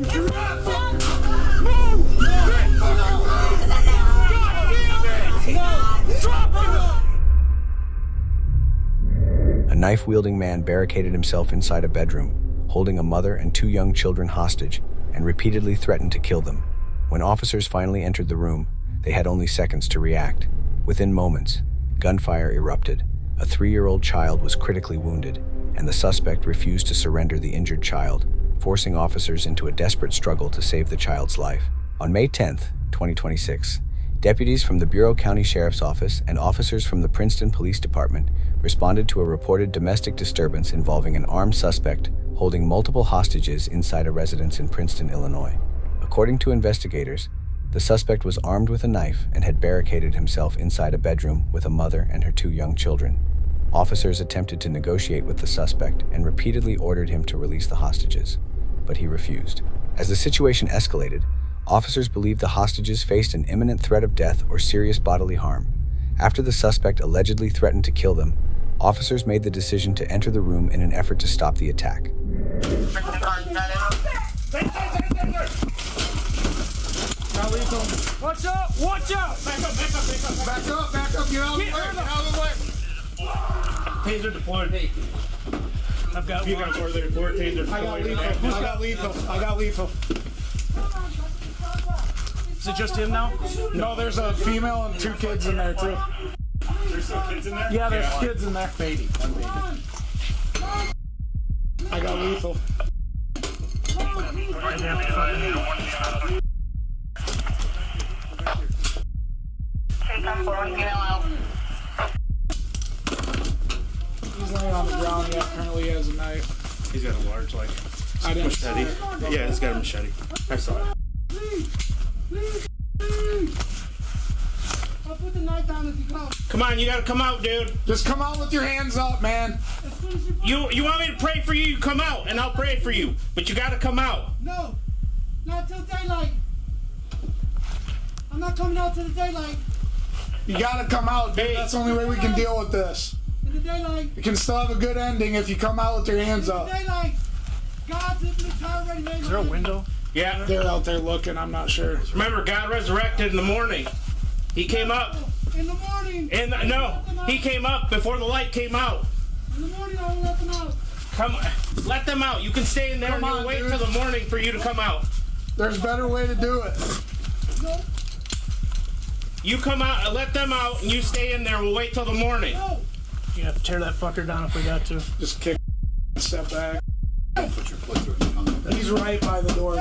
A knife-wielding man barricaded himself inside a bedroom, holding a mother and 2 young children hostage, and repeatedly threatened to kill them. When officers finally entered the room, they had only seconds to react. Within moments, gunfire erupted. A 3-year-old child was critically wounded, and the suspect refused to surrender the injured child, forcing officers into a desperate struggle to save the child's life. On May 10, 2026, deputies from the Bureau County Sheriff's Office and officers from the Princeton Police Department responded to a reported domestic disturbance involving an armed suspect holding multiple hostages inside a residence in Princeton, Illinois. According to investigators, the suspect was armed with a knife and had barricaded himself inside a bedroom with a mother and her 2 young children. Officers attempted to negotiate with the suspect and repeatedly ordered him to release the hostages, but he refused. As the situation escalated, officers believed the hostages faced an imminent threat of death or serious bodily harm. After the suspect allegedly threatened to kill them, officers made the decision to enter the room in an effort to stop the attack. Watch out! Watch out! Back up! Get out of the way! Get out of the way! Taser deployed. I've got You one. guys are there for taser deployed. I got lethal. Is it just him now? No, there's a female and 2 kids in there too. There's still kids in there? Yeah, there's kids in there. One baby. I got lethal. He's laying on the ground. Yeah, apparently he has a knife. He's got a large, like, I didn't machete. Yeah, he's got a machete. I saw it. I'll put the knife down if you come. Come on, you gotta come out, dude. Just come out with your hands up, man. As soon as you You want me to pray for you? You come out, and I'll pray for you. But you gotta come out. No, not till daylight. I'm not coming out till the daylight. You gotta come out, dude. That's the only way we can deal with this. In the daylight. You can still have a good ending if you come out with your hands In up. the daylight. God's in the tower ready made. Is there a window? Yeah. They're out there looking, I'm not sure. Remember, God resurrected in the morning. He came up. In the morning. No, he came up before the light came out. In the morning I will let them out. Come, let them out. You can stay in there Come and on, you'll wait dude. till the morning for you to come out. There's a better way to do it. No, You come out and let them out, and you stay in there. We'll wait till the morning. no. You have to tear that fucker down if we got to. Just kick, step back. He's right by the door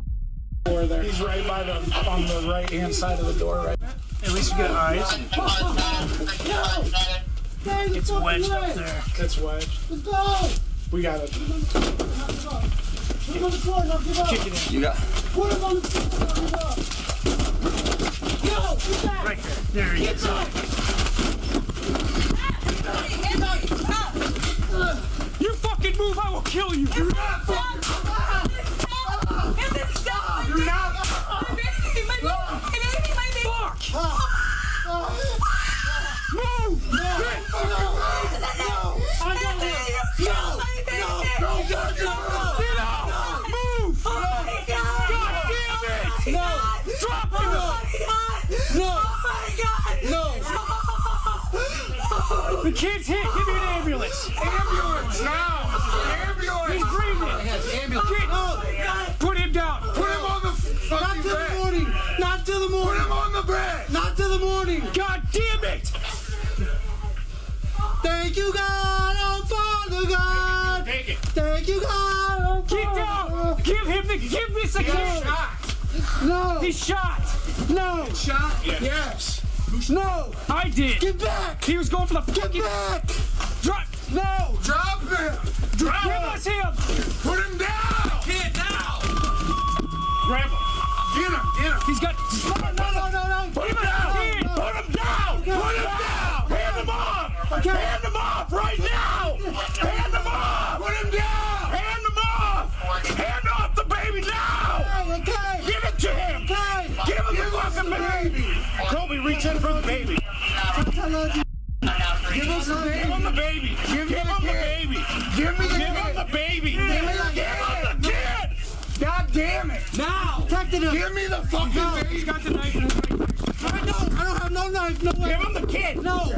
there. He's right by on the right hand side of the door, right? At least you get eyes. Stay the It's fucking wedged way. up there. It's wedged. Let's go. We got it. Put him on the floor, now give up. Kick it in. You got Put him on the floor, now give up. Yo, get back. Right there. There he is. You fucking move, I will kill you. You're not. Move! Move! Drop him! The kid's hit! Give me an ambulance! Ambulance now! Ambulance! He's breathing! Put him down! Put him on the Not fucking till the bed! morning. Not till the Put morning. him on the bed! Not till the morning. God damn it! Thank you, God, oh Father God. Take it. Thank you, God, oh Get Father. down! Give this a kick! No. He's shot! No. Shot? Yes. No. I did! Get back. He was going for the Get fucking back. drop! No. Drop him! Give us him! Put him down! Kid, now! Grab him. Get him! Get him! He's got. No. Put him down! Put him down! Put him down! Hand him off! Hand him off right now! Hand him off! Put him down! Hand him off! Hand off the baby now! Okay. Give it to him! Okay. Give him the fucking baby! Kobe, reach in for the baby. Give us the Give baby! him the baby! Give him the baby! Give me the Give him the kid! baby! Give him the kid! God damn it! Now. Now! Protecting him. Give me the fucking baby. He's got the knife in his right. I don't have no knife. No Give weapon. him the kid! No.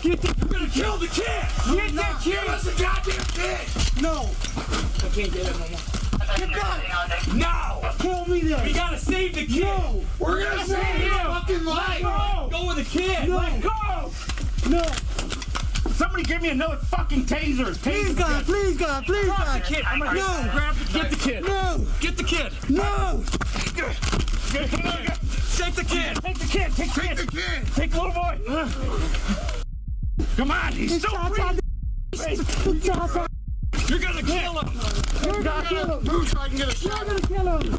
Get the. You're gonna kill the kid! Get that Give kid. us the goddamn kid. No. I can't get it no more. Get back. Now! Kill me then. We gotta save the kid! No. We're gonna save his fucking life. Go with the kid! No. Let go! No. Somebody give me another fucking taser! Please God. Please God. Please God. Kid, I'm gonna No. grab the Get the kid! No. Get the kid! No. Take the kid! Take the kid! Take the Take the kid! kid. Take the little boy! Come on, he's so free! You're gonna kill him! You're gonna kill him. Move so I can get a You're shot. gonna kill him.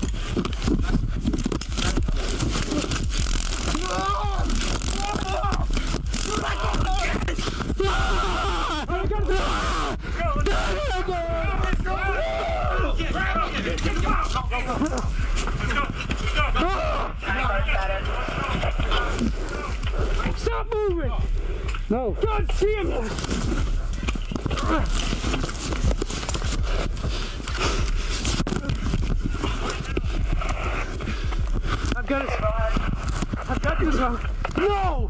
Stop moving! No. God damn it! I've got this one. No!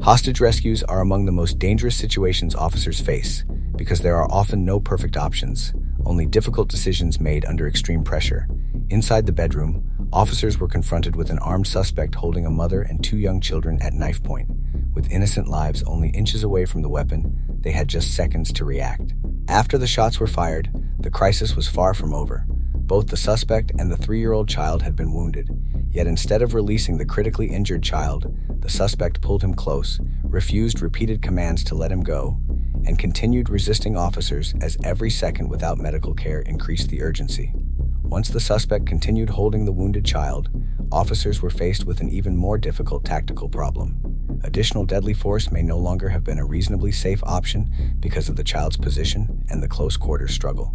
Hostage rescues are among the most dangerous situations officers face because there are often no perfect options, only difficult decisions made under extreme pressure. Inside the bedroom, officers were confronted with an armed suspect holding a mother and 2 young children at knife point. With innocent lives only inches away from the weapon, they had just seconds to react. After the shots were fired, the crisis was far from over. Both the suspect and the 3-year-old child had been wounded. Yet instead of releasing the critically injured child, the suspect pulled him close, refused repeated commands to let him go, and continued resisting officers as every second without medical care increased the urgency. Once the suspect continued holding the wounded child, officers were faced with an even more difficult tactical problem. Additional deadly force may no longer have been a reasonably safe option because of the child's position and the close quarters struggle.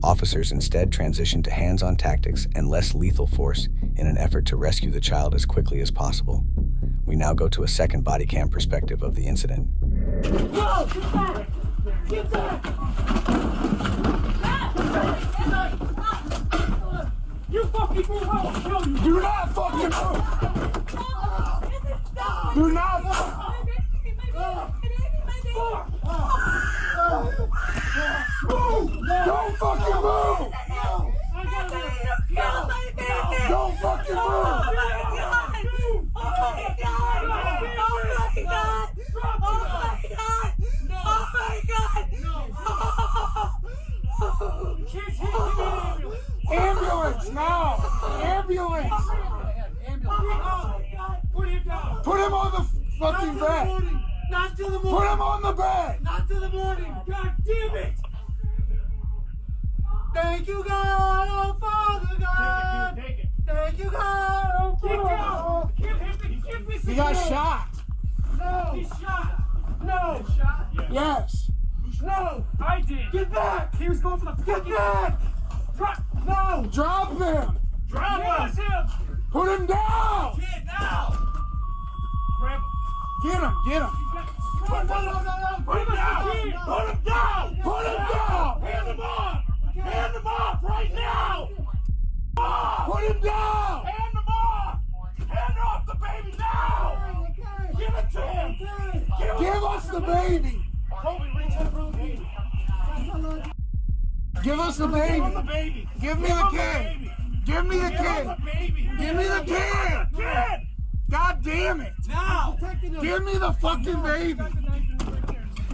Officers instead transitioned to hands-on tactics and less lethal force in an effort to rescue the child as quickly as possible. We now go to a second body cam perspective of the incident. No. Get back. Get back. You fucking move out! I'll kill you! Do not fucking move! Do not move! Don't fucking move! Don't fucking move! Ambulance now! Ambulance! Put him down! Put him on the fucking bed! Not till the Put morning. him on the bed! Not till the morning. God damn it! Thank you, God, oh Father God. Take it! Thank you, God, oh Get Father. down! Give me some He got shot! No. He's shot! No. Shot? Yes! No. I did! Get back. He was going for the Get fucking... back. Drop! No. Drop him! Drop him! Put him down! Kid, now! Grab... Get him! Get him! No. Put him down! Put him down! Put him down! Hand him off! Hand him off right now! Put him down! Hand him off! Hand off the baby now! Give it to him! Give us the baby! Kobe, reach out for the baby. Give us the Give him the baby! baby. Give me the kid! Give me the Give him kid! the baby. Give me the kid! Kid! God damn it! Now! Give me the fucking baby!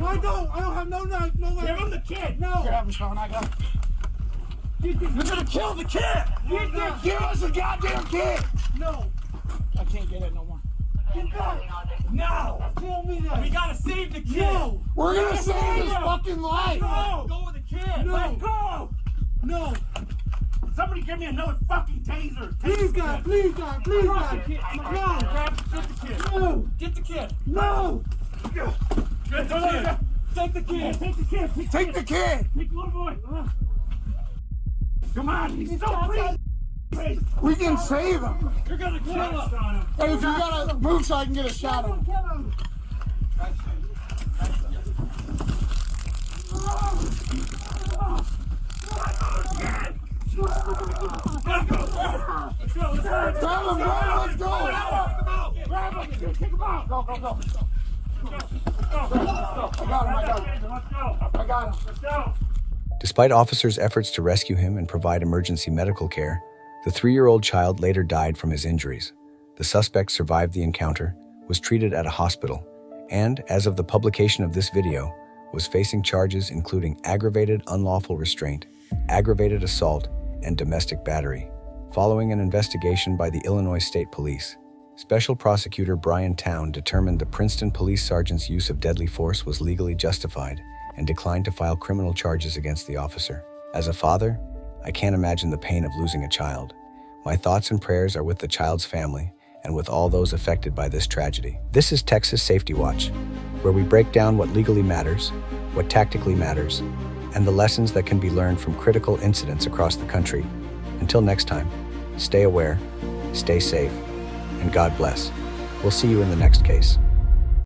I don't have no knife. No Give knife. him the kid! No. Grab him, Sean. I got him. You're gonna kill the kid! Give us the goddamn kid! No. I can't get it no more. Get back. Now! Kill me then. We gotta save the kid! No. We're gonna save his fucking life! Go! Go with the kid! No. Let go! No. Somebody give me another fucking taser! Please God. Please God. Please God. Get the kid! No. Get the kid! No. Get the kid! Take the kid! Take the kid! Take the kid! Take the little boy! Come on! He's so free! We can save him! You're gonna kill him! Hey, if you gotta move so I can get a shot of him. Kill him. Let's go. Kick him out. Go. I got him. Let's go. Despite officers' efforts to rescue him and provide emergency medical care, the 3-year-old child later died from his injuries. The suspect survived the encounter, was treated at a hospital, and, as of the publication of this video, was facing charges including aggravated unlawful restraint, aggravated assault, and domestic battery. Following an investigation by the Illinois State Police, Special Prosecutor Brian Town determined the Princeton Police Sergeant's use of deadly force was legally justified and declined to file criminal charges against the officer. As a father, I can't imagine the pain of losing a child. My thoughts and prayers are with the child's family and with all those affected by this tragedy. This is Texas Safety Watch, where we break down what legally matters, what tactically matters, and the lessons that can be learned from critical incidents across the country. Until next time, stay aware, stay safe, and God bless. We'll see you in the next case.